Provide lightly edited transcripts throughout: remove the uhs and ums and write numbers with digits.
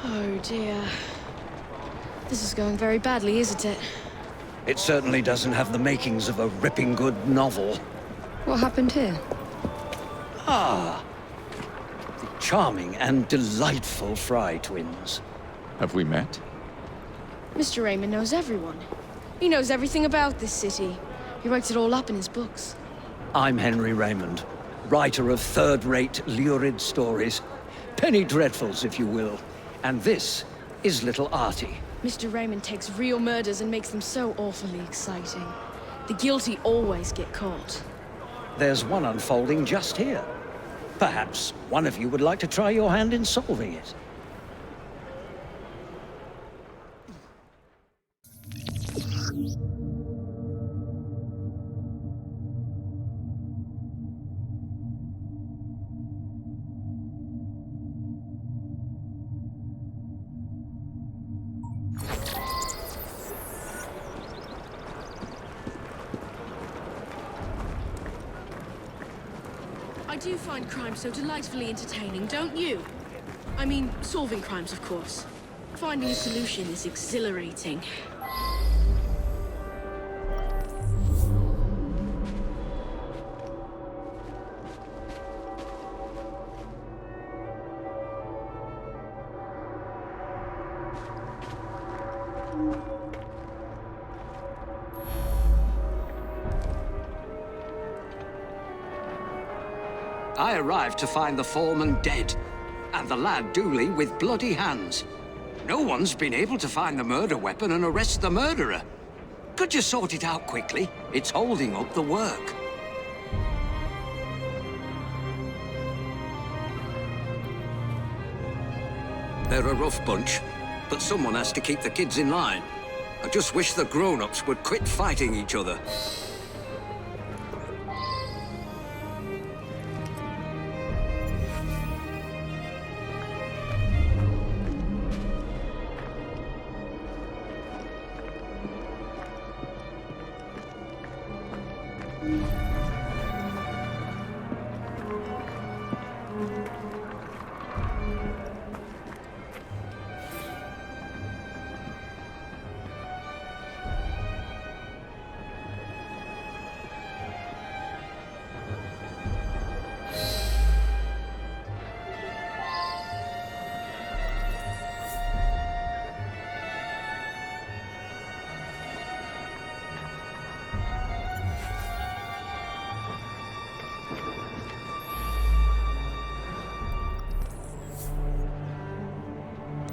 Oh dear. This is going very badly, isn't it? It certainly doesn't have the makings of a ripping good novel. What happened here? Ah, the charming and delightful Fry twins. Have we met? Mr. Raymond knows everyone. He knows everything about this city. He writes it all up in his books. I'm Henry Raymond, writer of third-rate, lurid stories. Penny dreadfuls, if you will. And this is Little Artie. Mr. Raymond takes real murders and makes them so awfully exciting. The guilty always get caught. There's one unfolding just here. Perhaps one of you would like to try your hand in solving it. I do find crime so delightfully entertaining, don't you? I mean, solving crimes, of course. Finding a solution is exhilarating. I arrived to find the foreman dead, and the lad Dooley with bloody hands. No one's been able to find the murder weapon and arrest the murderer. Could you sort it out quickly? It's holding up the work. They're a rough bunch, but someone has to keep the kids in line. I just wish the grown-ups would quit fighting each other.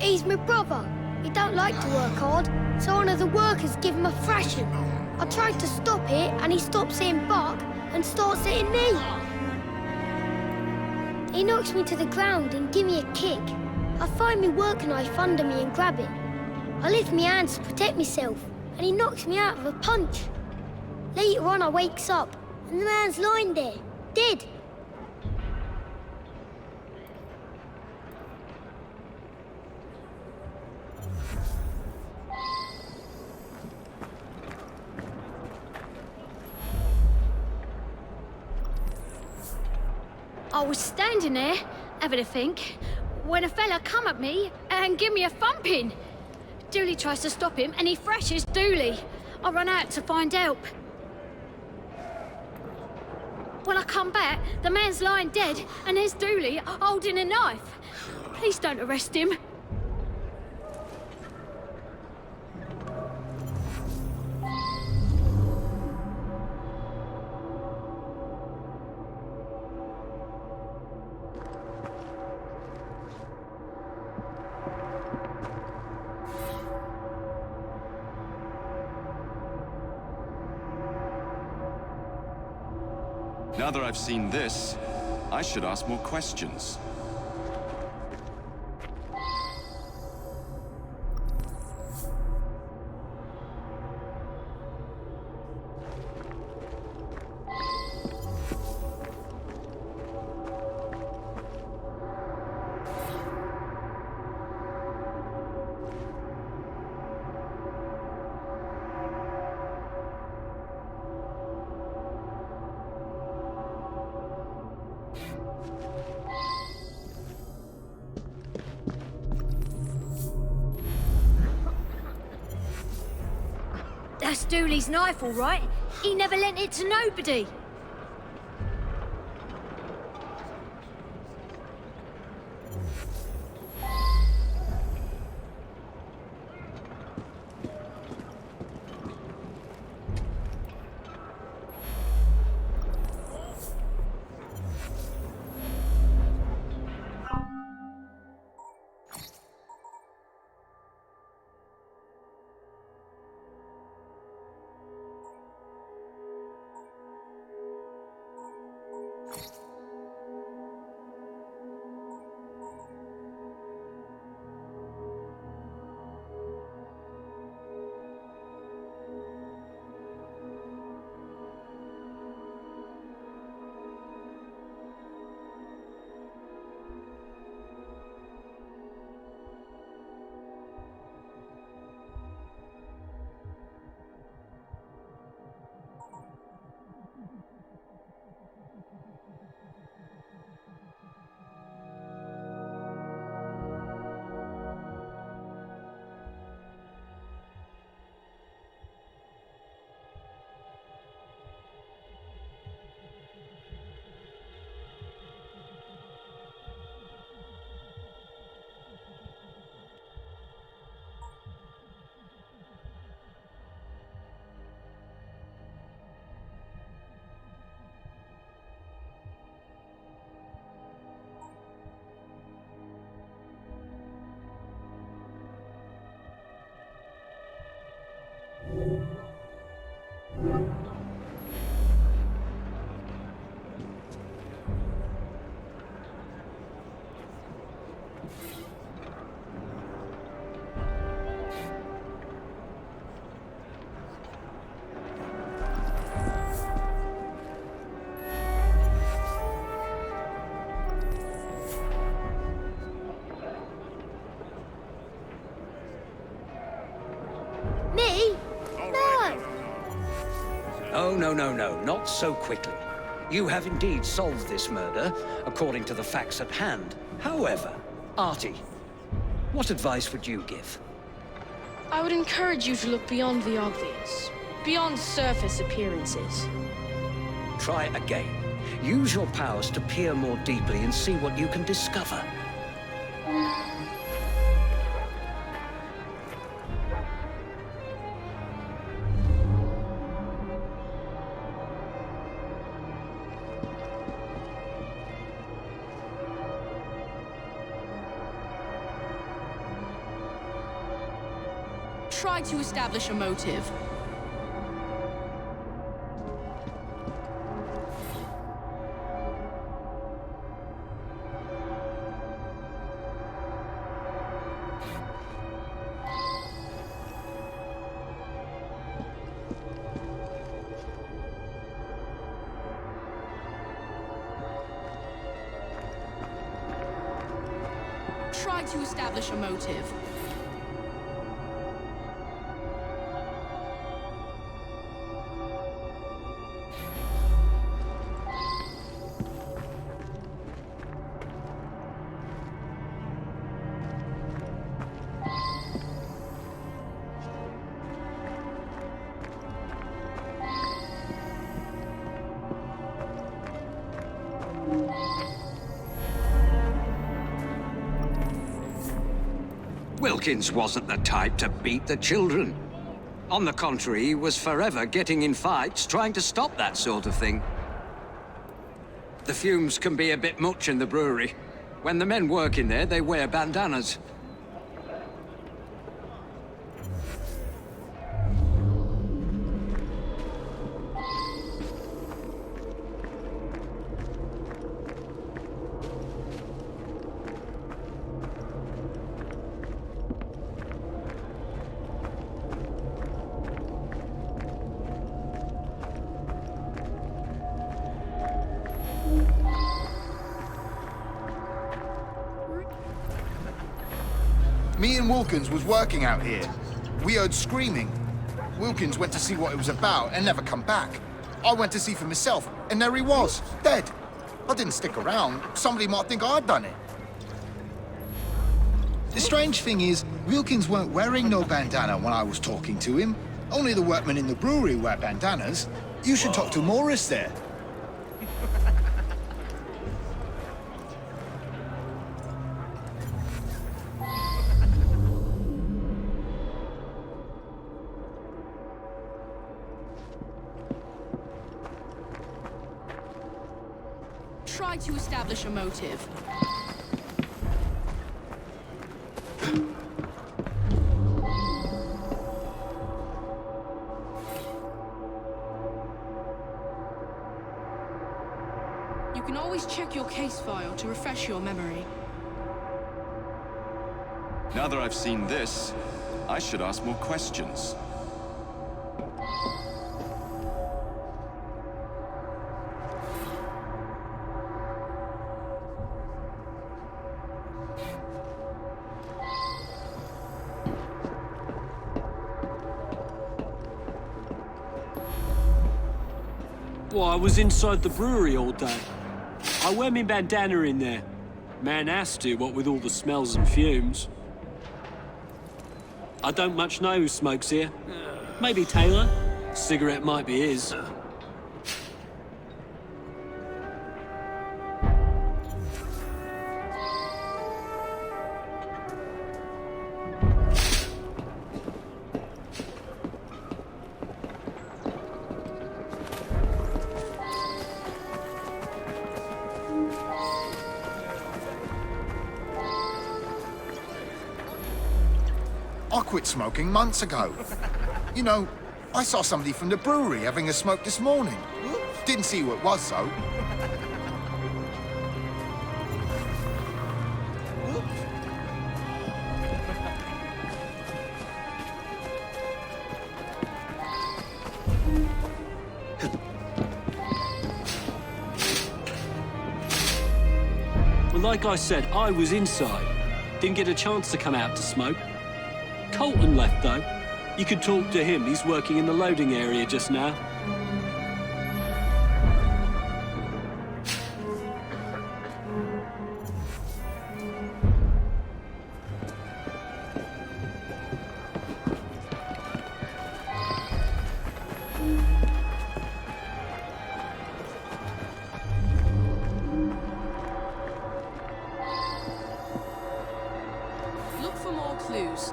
He's my brother. He don't like to work hard, so one of the workers give him a thrashing. I tried to stop it, and he stops hitting Buck and starts hitting me. He knocks me to the ground and give me a kick. I find my work knife under me and grab it. I lift my hands to protect myself, and he knocks me out with a punch. Later on, I wakes up, and the man's lying there, dead. I was standing there, having a think, when a fella come at me and give me a thumping. Dooley tries to stop him and he thrashes Dooley. I run out to find help. When I come back, the man's lying dead and there's Dooley holding a knife. Please don't arrest him. Now that I've seen this, I should ask more questions. That's Dooley's knife, all right. He never lent it to nobody. Me? No! Oh, no, not so quickly. You have indeed solved this murder, according to the facts at hand. However, Artie, what advice would you give? I would encourage you to look beyond the obvious, beyond surface appearances. Try again. Use your powers to peer more deeply and see what you can discover. Try to establish a motive. Try to establish a motive. Wilkins wasn't the type to beat the children. On the contrary, he was forever getting in fights, trying to stop that sort of thing. The fumes can be a bit much in the brewery. When the men work in there, they wear bandanas. Me and Wilkins was working out here. We heard screaming. Wilkins went to see what it was about and never come back. I went to see for myself, and there he was, dead. I didn't stick around. Somebody might think I'd done it. The strange thing is, Wilkins weren't wearing no bandana when I was talking to him. Only the workmen in the brewery wear bandanas. You should talk to Morris there. Try to establish a motive. You can always check your case file to refresh your memory. Now that I've seen this, I should ask more questions. Well, I was inside the brewery all day. I wear me bandana in there. Man has to, what with all the smells and fumes. I don't much know who smokes here. Maybe Taylor. Cigarette might be his. I quit smoking months ago. You know, I saw somebody from the brewery having a smoke this morning. Didn't see who it was, though. Well, like I said, I was inside. Didn't get a chance to come out to smoke. Colton left, though. You could talk to him. He's working in the loading area just now. Look for more clues.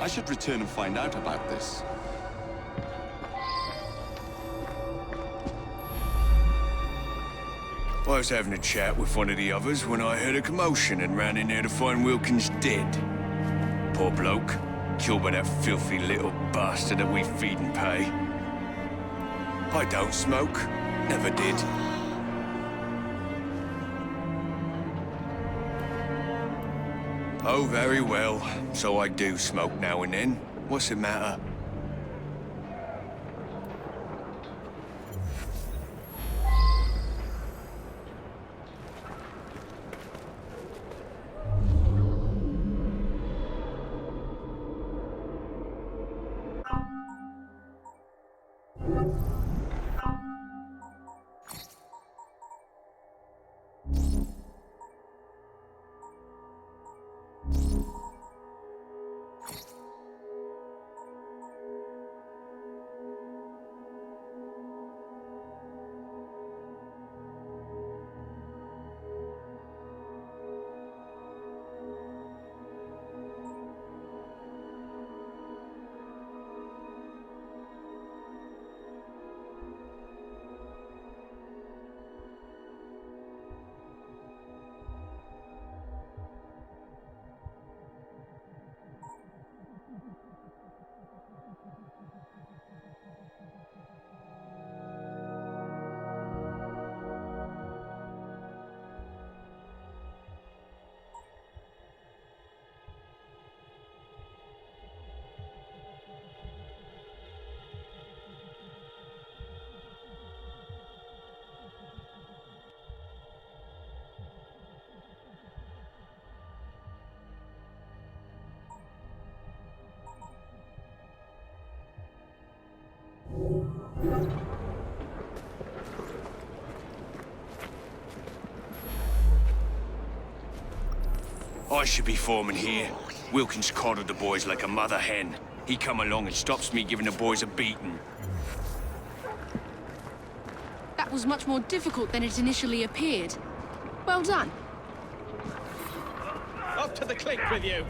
I should return and find out about this. I was having a chat with one of the others when I heard a commotion and ran in there to find Wilkins dead. Poor bloke, killed by that filthy little bastard that we feed and pay. I don't smoke, never did. Oh, very well. So I do smoke now and then. What's the matter? I should be foreman here. Wilkins coddled the boys like a mother hen. He come along and stops me giving the boys a beating. That was much more difficult than it initially appeared. Well done. Up to the clink with you!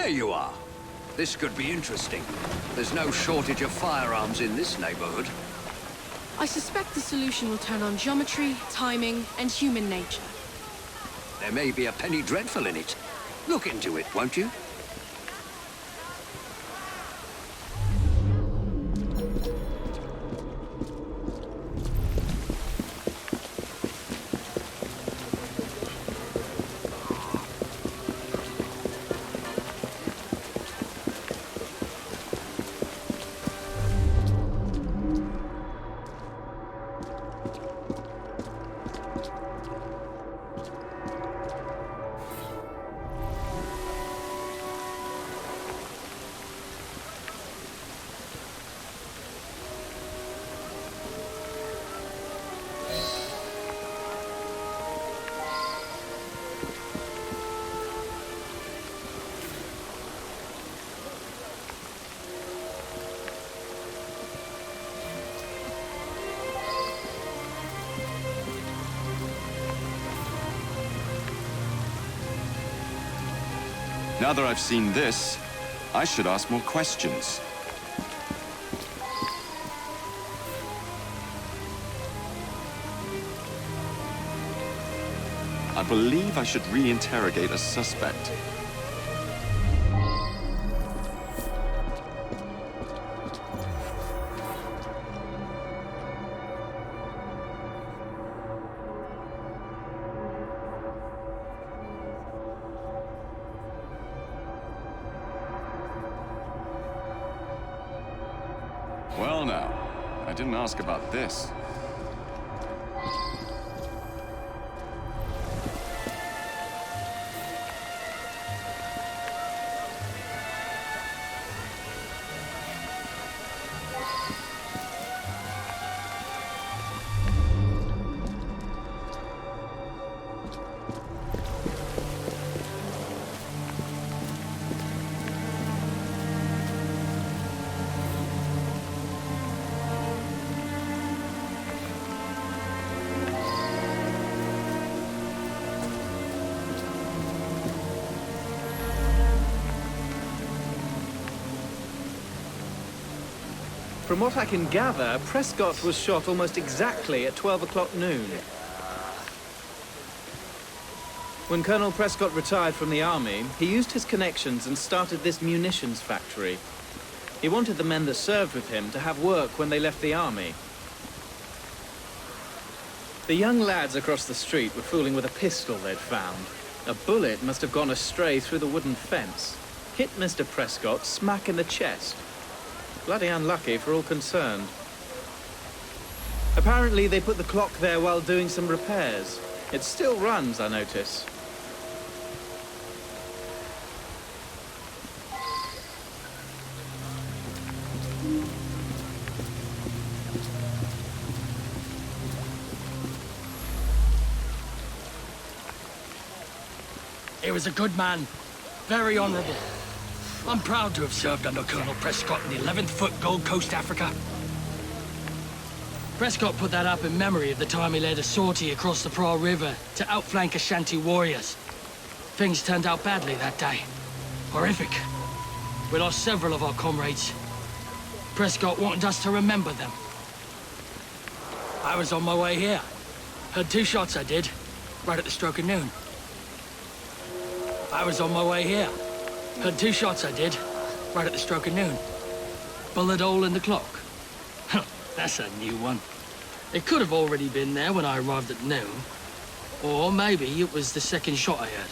There you are. This could be interesting. There's no shortage of firearms in this neighborhood. I suspect the solution will turn on geometry, timing, and human nature. There may be a penny dreadful in it. Look into it, won't you? Now that I've seen this, I should ask more questions. I believe I should re-interrogate a suspect. Well now, I didn't ask about this. From what I can gather, Prescott was shot almost exactly at 12 o'clock noon. When Colonel Prescott retired from the army, he used his connections and started this munitions factory. He wanted the men that served with him to have work when they left the army. The young lads across the street were fooling with a pistol they'd found. A bullet must have gone astray through the wooden fence, hit Mr. Prescott smack in the chest. Bloody unlucky for all concerned. Apparently they put the clock there while doing some repairs. It still runs, I notice. He was a good man, very honourable. I'm proud to have served under Colonel Prescott in the 11th Foot Gold Coast, Africa. Prescott put that up in memory of the time he led a sortie across the Pra River to outflank Ashanti warriors. Things turned out badly that day. Horrific. We lost several of our comrades. Prescott wanted us to remember them. I was on my way here. Heard 2 shots I did, right at the stroke of noon. I was on my way here. Heard 2 shots I did, right at the stroke of noon. Bullet hole in the clock. That's a new one. It could have already been there when I arrived at noon. Or maybe it was the second shot I heard.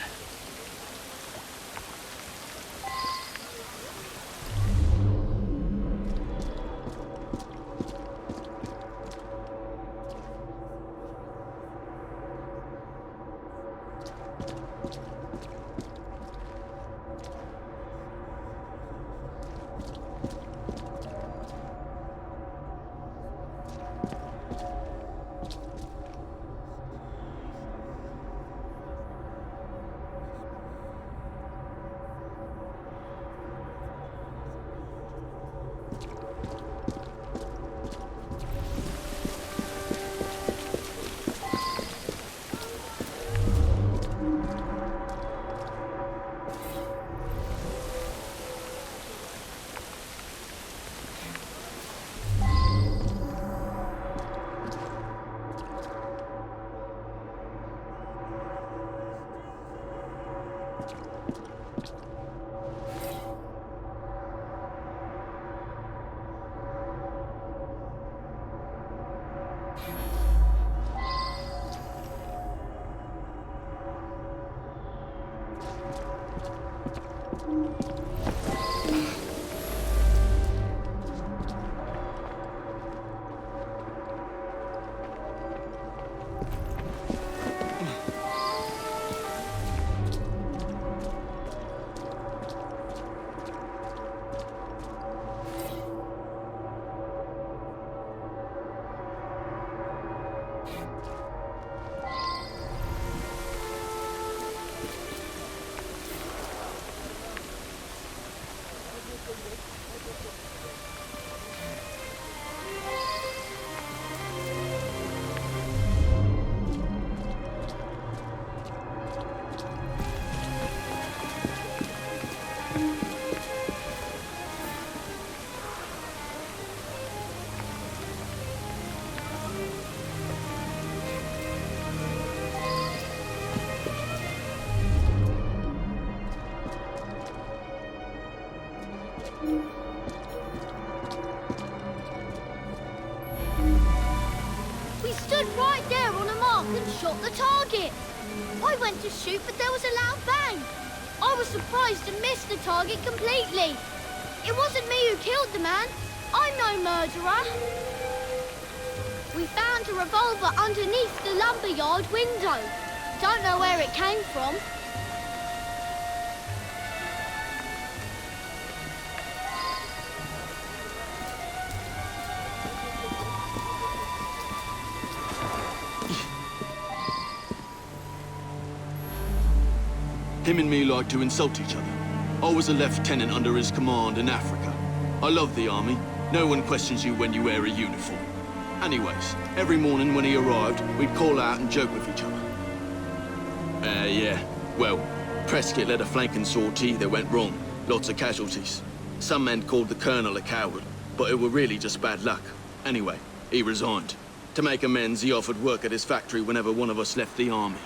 I went to shoot, but there was a loud bang. I was surprised and missed the target completely. It wasn't me who killed the man. I'm no murderer. We found a revolver underneath the lumberyard window. Don't know where it came from. Him and me like to insult each other. I was a lieutenant under his command in Africa. I love the army. No one questions you when you wear a uniform. Anyways, every morning when he arrived, we'd call out and joke with each other. Yeah. Well, Prescott led a flanking sortie that went wrong. Lots of casualties. Some men called the colonel a coward, but it were really just bad luck. Anyway, he resigned. To make amends, he offered work at his factory whenever one of us left the army.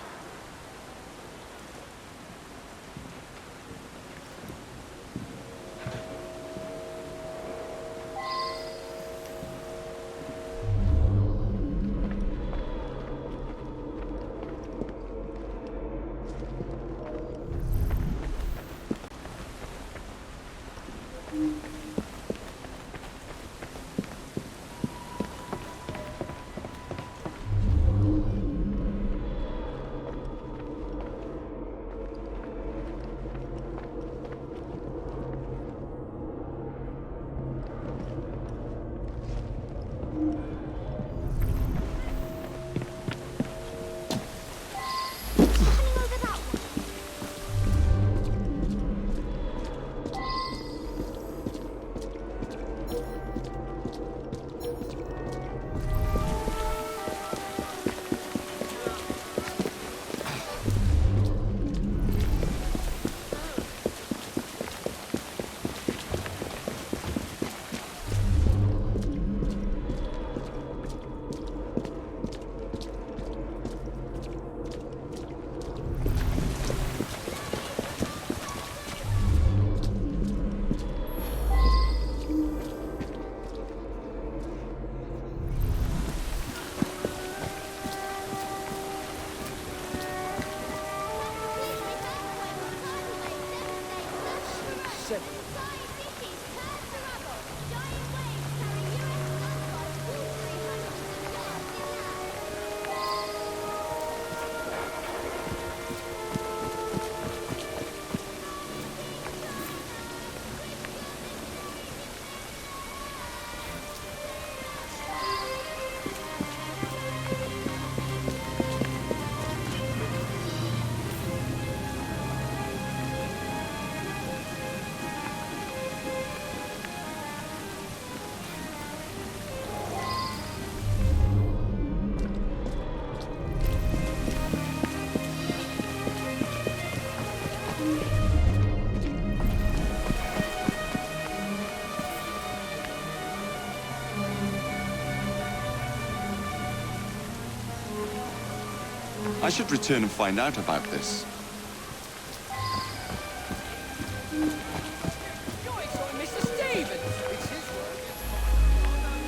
I should return and find out about this.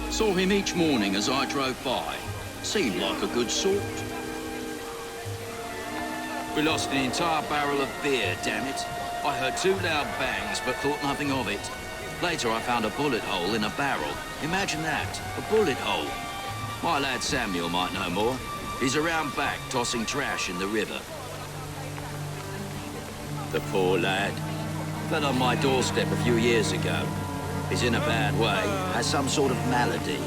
Saw him each morning as I drove by. Seemed like a good sort. We lost an entire barrel of beer, damn it. I heard 2 loud bangs, but thought nothing of it. Later, I found a bullet hole in a barrel. Imagine that, a bullet hole. My lad Samuel might know more. He's around back, tossing trash in the river. The poor lad. Fell on my doorstep a few years ago. He's in a bad way, has some sort of malady.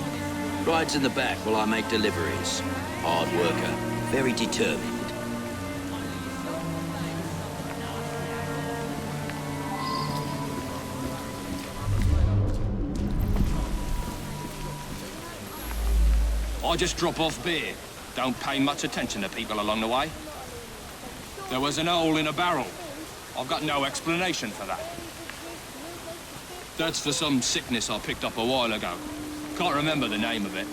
Rides in the back while I make deliveries. Hard worker, very determined. I just drop off beer. Don't pay much attention to people along the way. There was an hole in a barrel. I've got no explanation for that. That's for some sickness I picked up a while ago. Can't remember the name of it.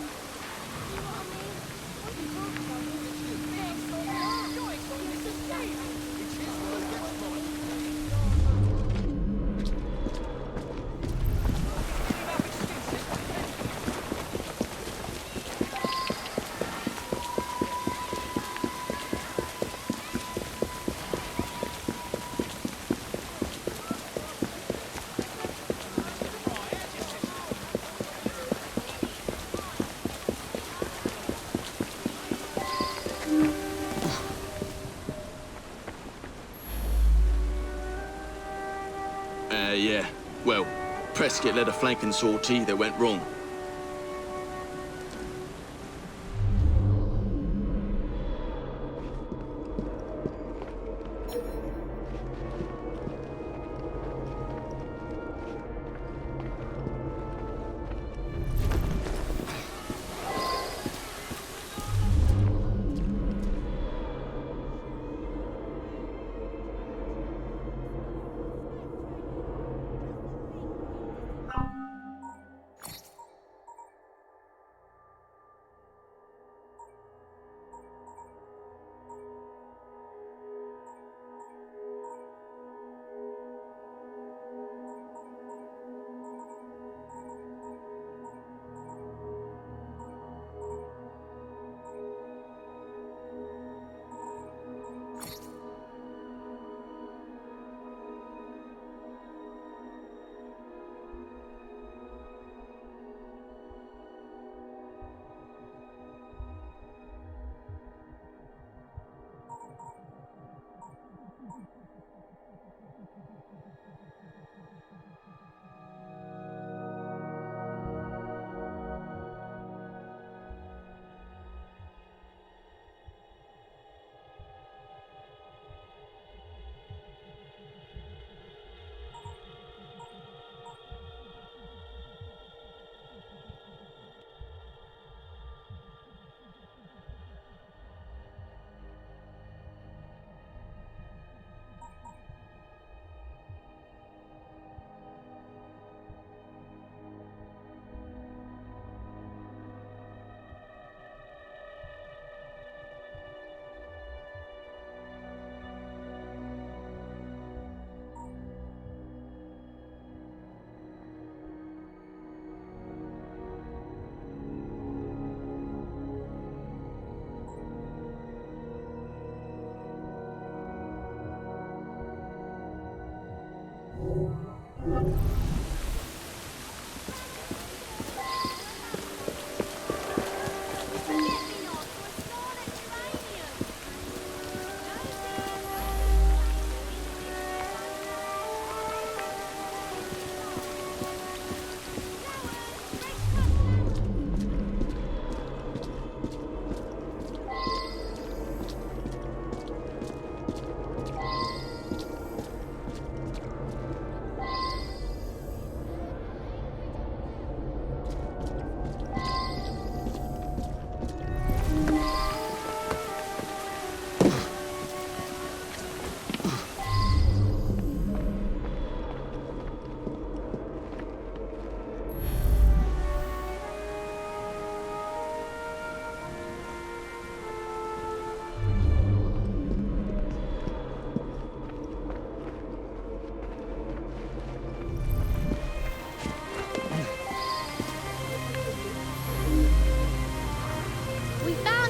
Yeah. Well, Prescott led a flanking sortie that went wrong.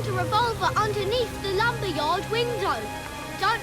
Revolver underneath the lumberyard window. Don't...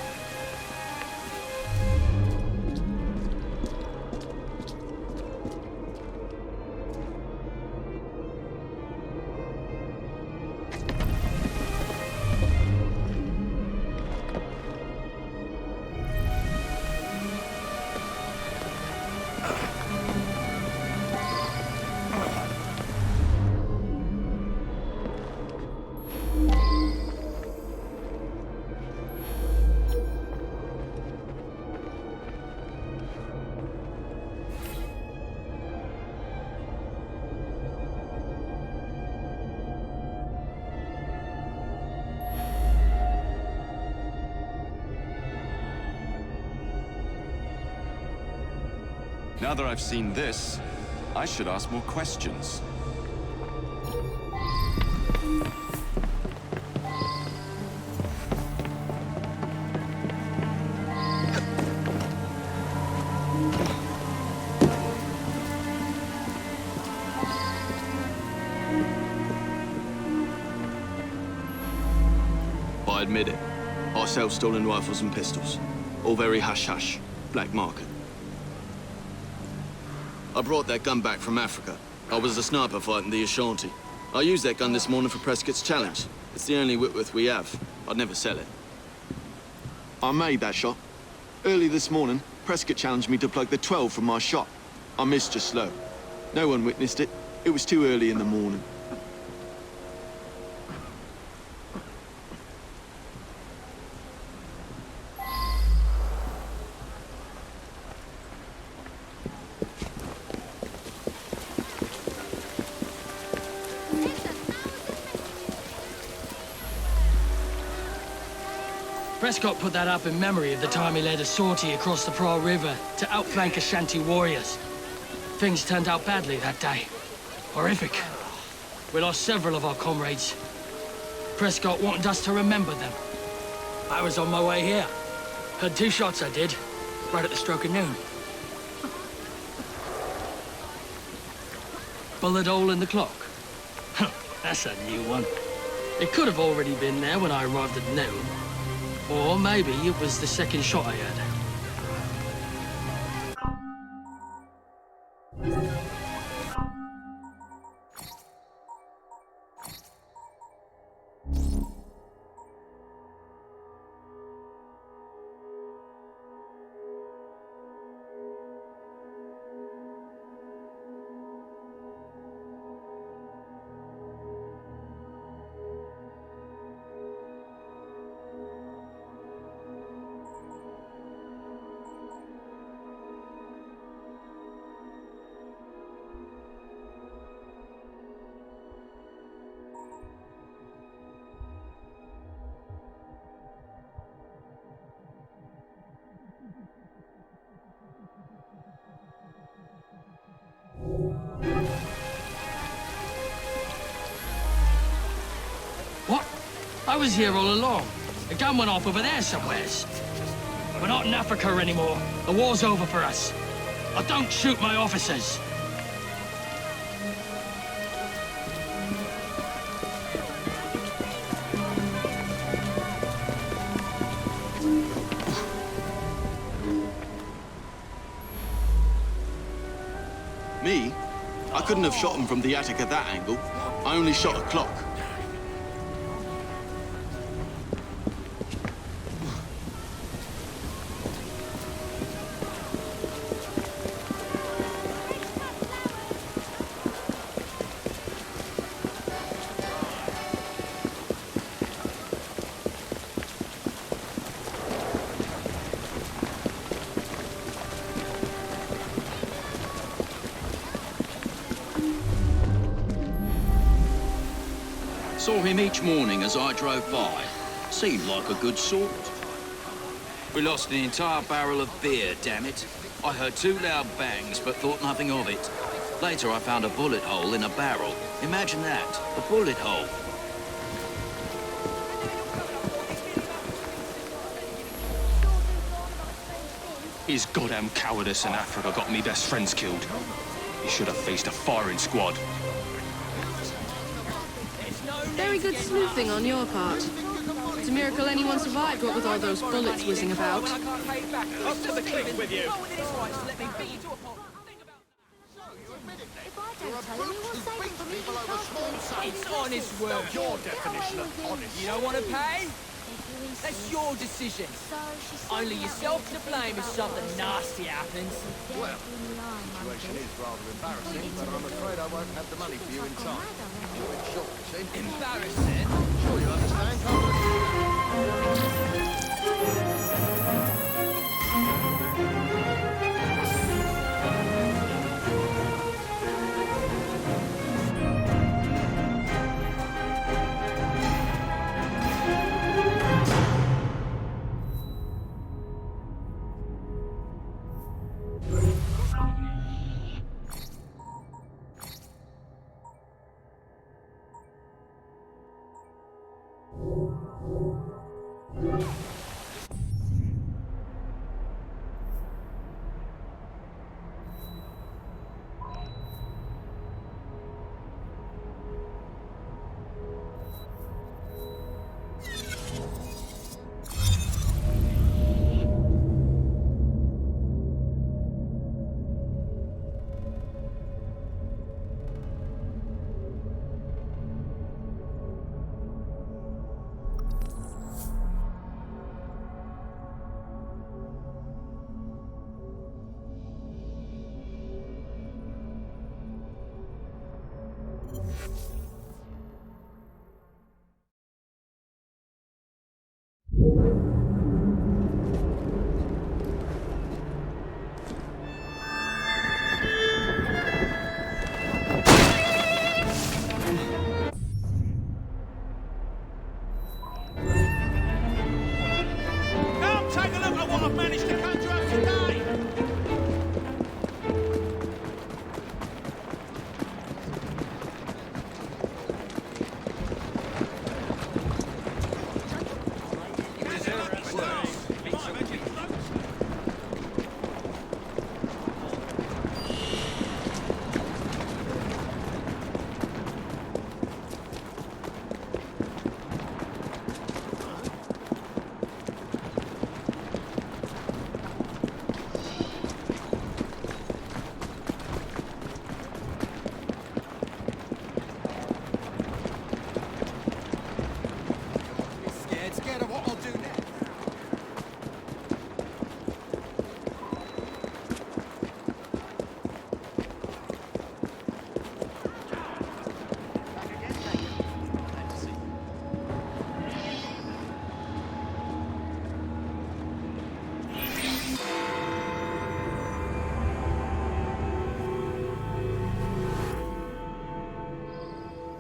Now that I've seen this, I should ask more questions. I admit it. I sell stolen rifles and pistols. All very hush-hush. Black market. I brought that gun back from Africa. I was a sniper fighting the Ashanti. I used that gun this morning for Prescott's challenge. It's the only Whitworth we have. I'd never sell it. I made that shot. Early this morning, Prescott challenged me to plug the 12 from my shop. I missed just slow. No one witnessed it. It was too early in the morning. Prescott put that up in memory of the time he led a sortie across the Pra River to outflank Ashanti warriors. Things turned out badly that day. Horrific. We lost several of our comrades. Prescott wanted us to remember them. I was on my way here. Heard 2 shots I did, right at the stroke of noon. Bullet hole in the clock. Huh, that's a new one. It could have already been there when I arrived at noon. Or maybe it was the second shot I heard. What? I was here all along. The gun went off over there somewheres. We're not in Africa anymore. The war's over for us. I don't shoot my officers. Me? I couldn't have shot him from the attic at that angle. I only shot a clock. Saw him each morning as I drove by. Seemed like a good sort. We lost an entire barrel of beer, damn it. I heard 2 loud bangs, but thought nothing of it. Later, I found a bullet hole in a barrel. Imagine that, a bullet hole. His goddamn cowardice in Africa got me best friends killed. He should have faced a firing squad. Very good sleuthing on your part. It's a miracle anyone survived, what with all those bullets whizzing about. Up to the cliff with you! It's honest work. Your definition of honest. You don't want to pay? That's your decision. Only yourself to blame if something nasty happens. Well, the situation is rather embarrassing, but I'm afraid I won't have the money for you in time. You're in shock, you see. Embarrassing? Sure you understand, can't you? I've managed to conjure up today! Scared of what I'll do next.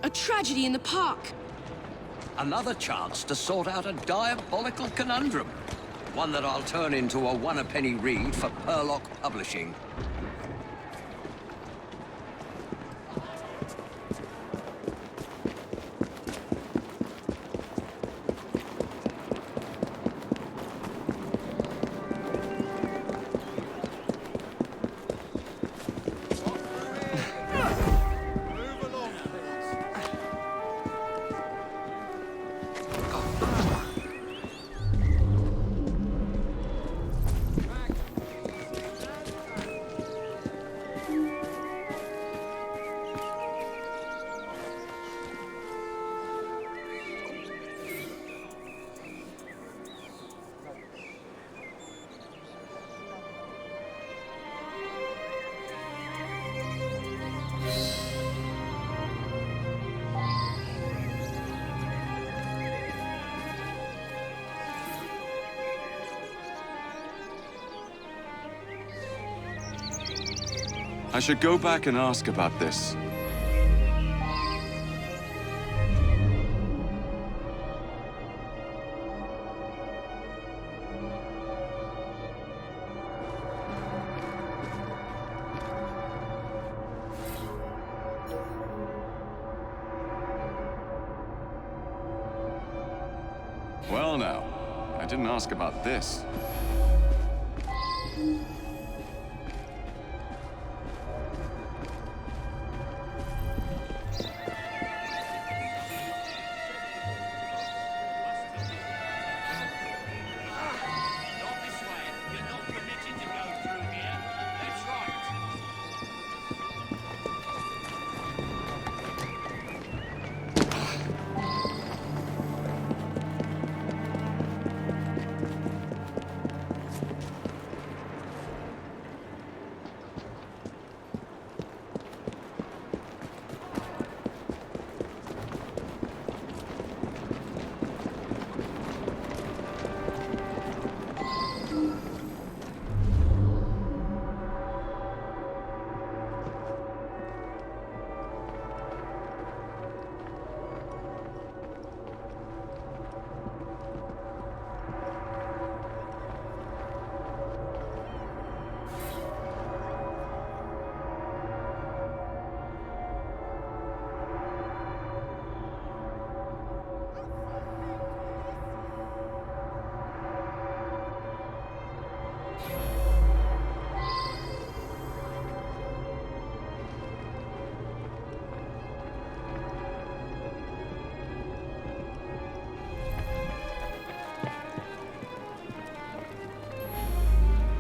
A tragedy in the park. Another chance to sort out a diabolical conundrum. One that I'll turn into a one-a-penny read for Purlock Publishing. I should go back and ask about this. Well now, I didn't ask about this.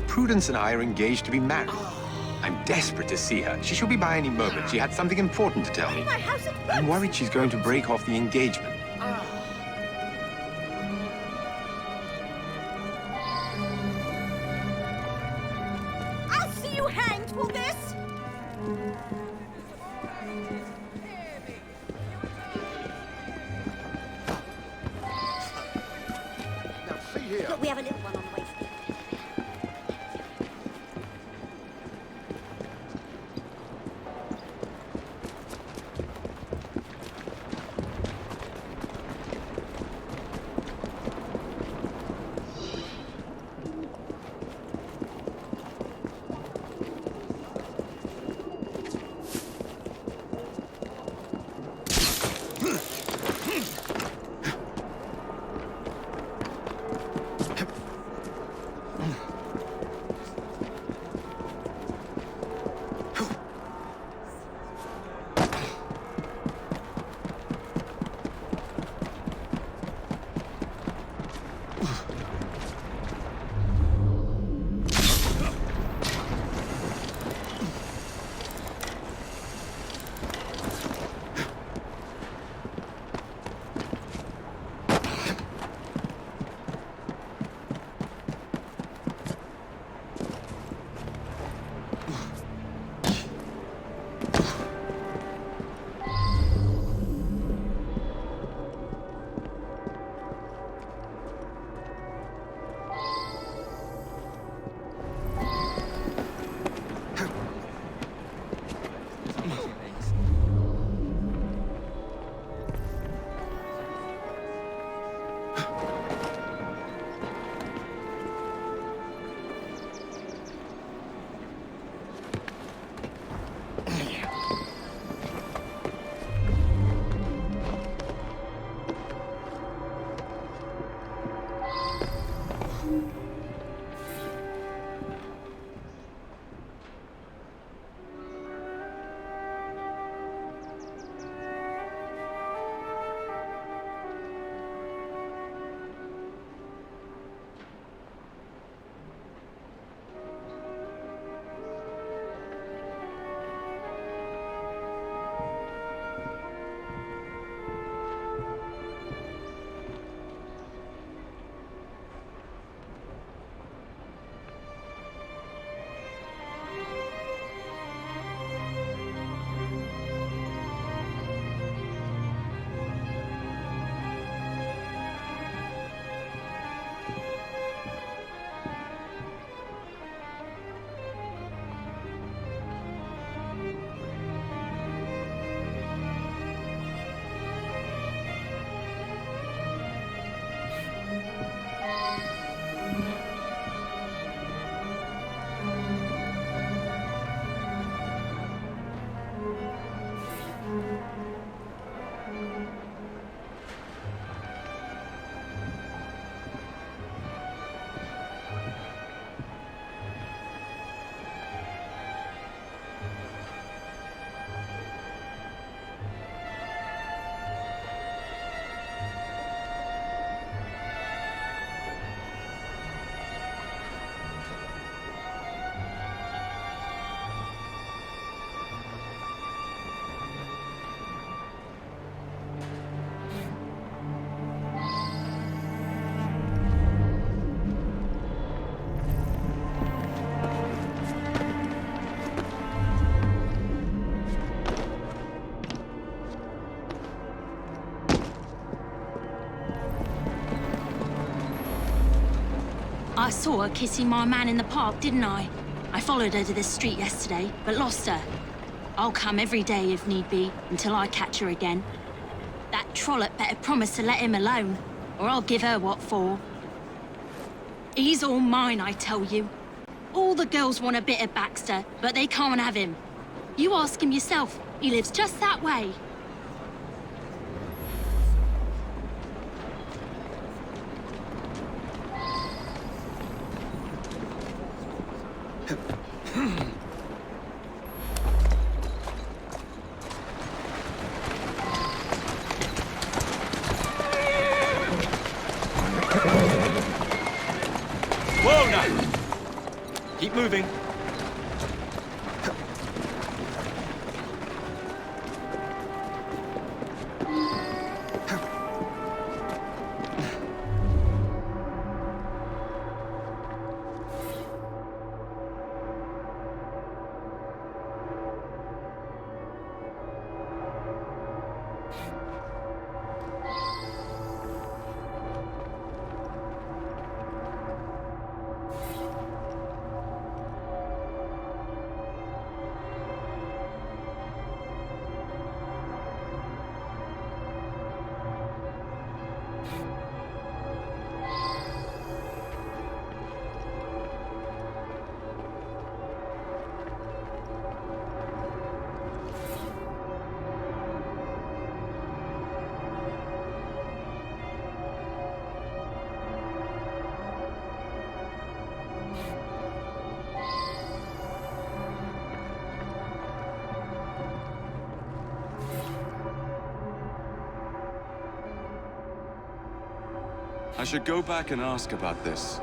Prudence and I are engaged to be married. I'm desperate to see her. She should be by any moment. She had something important to tell me. I'm worried she's going to break off the engagement. I'll see you hanged for this! Now, see here. Look, we have a little one on the way. I saw her kissing my man in the park, didn't I? I followed her to this street yesterday, but lost her. I'll come every day if need be, until I catch her again. That trollop better promise to let him alone, or I'll give her what for. He's all mine, I tell you. All the girls want a bit of Baxter, but they can't have him. You ask him yourself, he lives just that way. Whoa, now! Keep moving. I should go back and ask about this.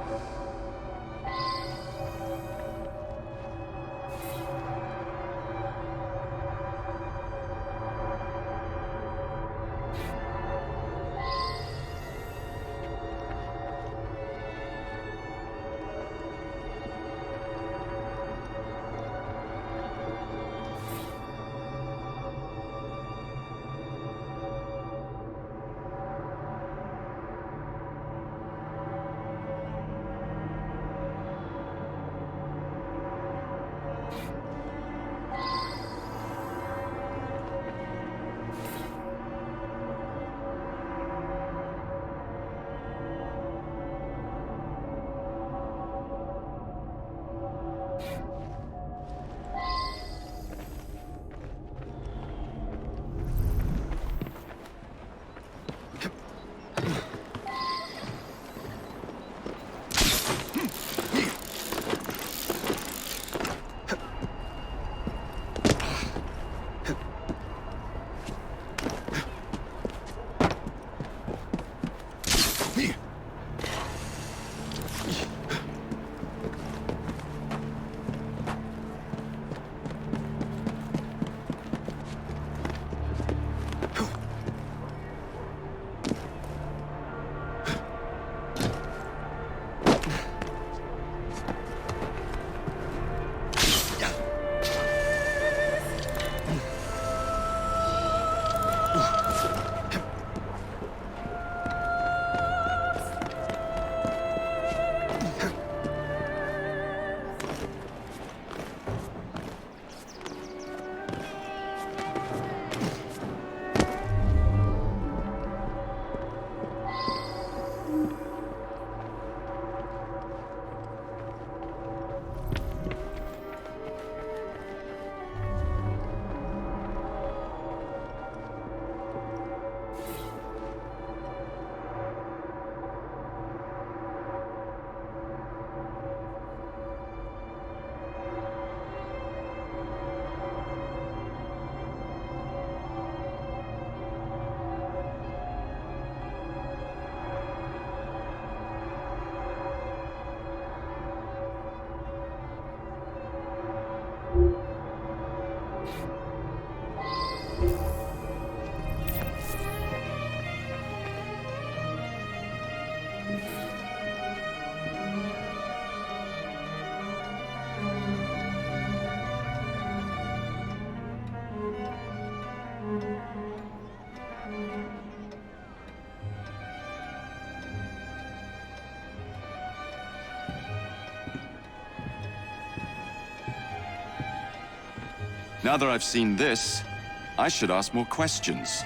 Now that I've seen this, I should ask more questions.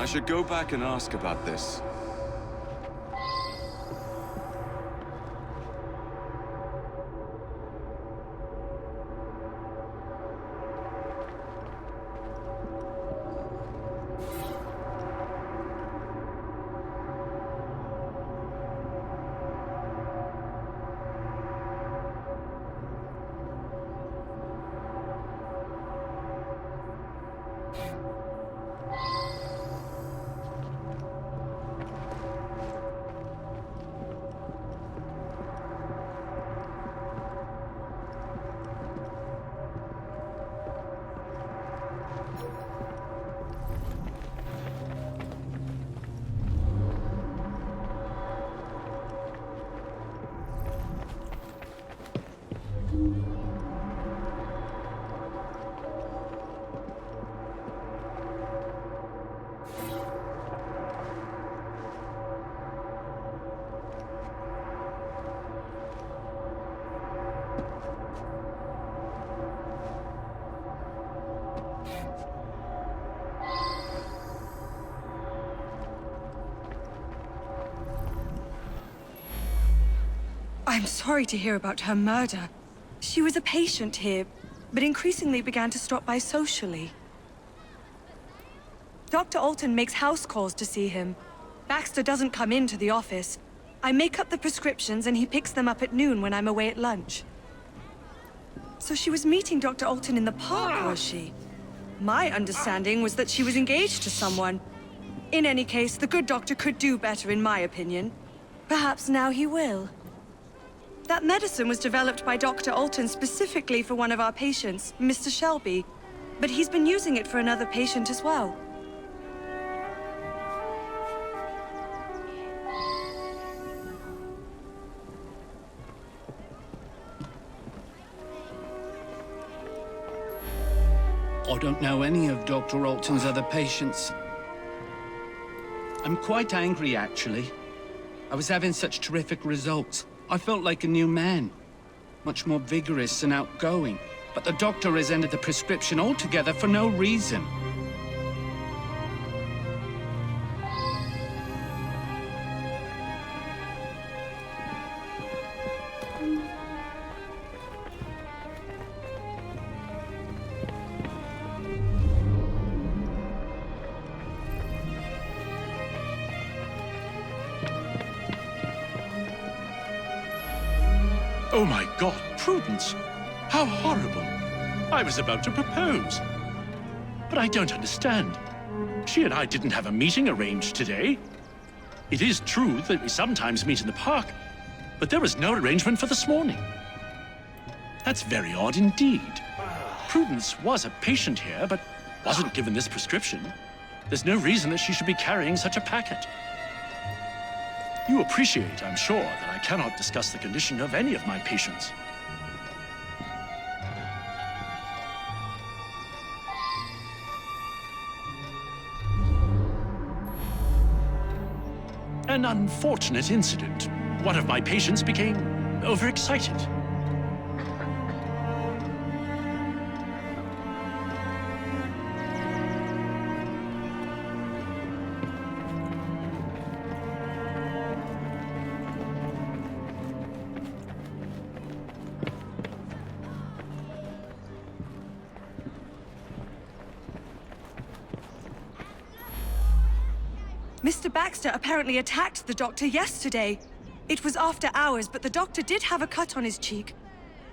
I should go back and ask about this. I'm sorry to hear about her murder. She was a patient here, but increasingly began to stop by socially. Dr. Alton makes house calls to see him. Baxter doesn't come into the office. I make up the prescriptions and he picks them up at noon when I'm away at lunch. So she was meeting Dr. Alton in the park, was she? My understanding was that she was engaged to someone. In any case, the good doctor could do better, in my opinion. Perhaps now he will. That medicine was developed by Dr. Alton specifically for one of our patients, Mr. Shelby. But he's been using it for another patient as well. I don't know any of Dr. Alton's other patients. I'm quite angry, actually. I was having such terrific results. I felt like a new man. Much more vigorous and outgoing. But the doctor has ended the prescription altogether for no reason. Oh my God, Prudence! How horrible! I was about to propose. But I don't understand. She and I didn't have a meeting arranged today. It is true that we sometimes meet in the park, but there was no arrangement for this morning. That's very odd indeed. Prudence was a patient here, but wasn't given this prescription. There's no reason that she should be carrying such a packet. You appreciate, I'm sure, that I cannot discuss the condition of any of my patients. An unfortunate incident. One of my patients became overexcited. Mr. Baxter apparently attacked the doctor yesterday. It was after hours, but the doctor did have a cut on his cheek.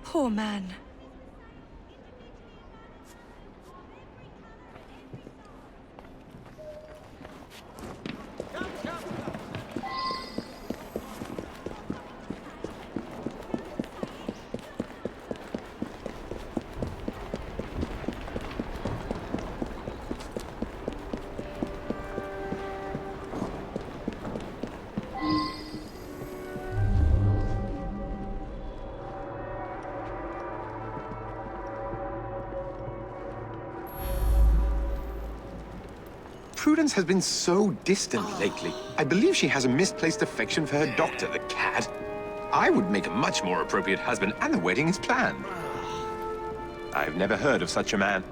Poor man. Prudence has been so distant lately. I believe she has a misplaced affection for her doctor, the cad. I would make a much more appropriate husband, and the wedding is planned. I've never heard of such a man.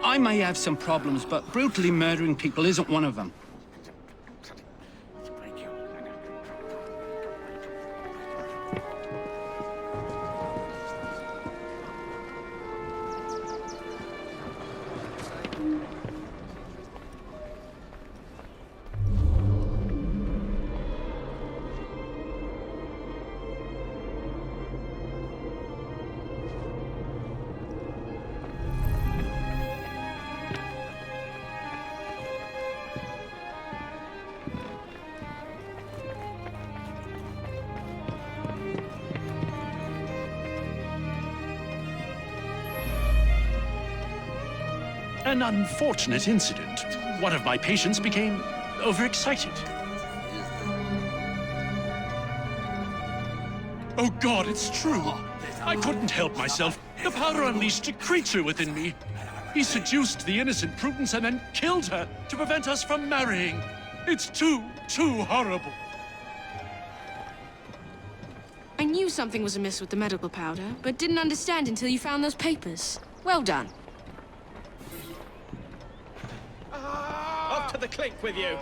I may have some problems, but brutally murdering people isn't one of them. An unfortunate incident. One of my patients became overexcited. Oh God, it's true. I couldn't help myself. The powder unleashed a creature within me. He seduced the innocent Prudence and then killed her to prevent us from marrying. It's too horrible. I knew something was amiss with the medical powder, but didn't understand until you found those papers. Well done. Off to the clink with you.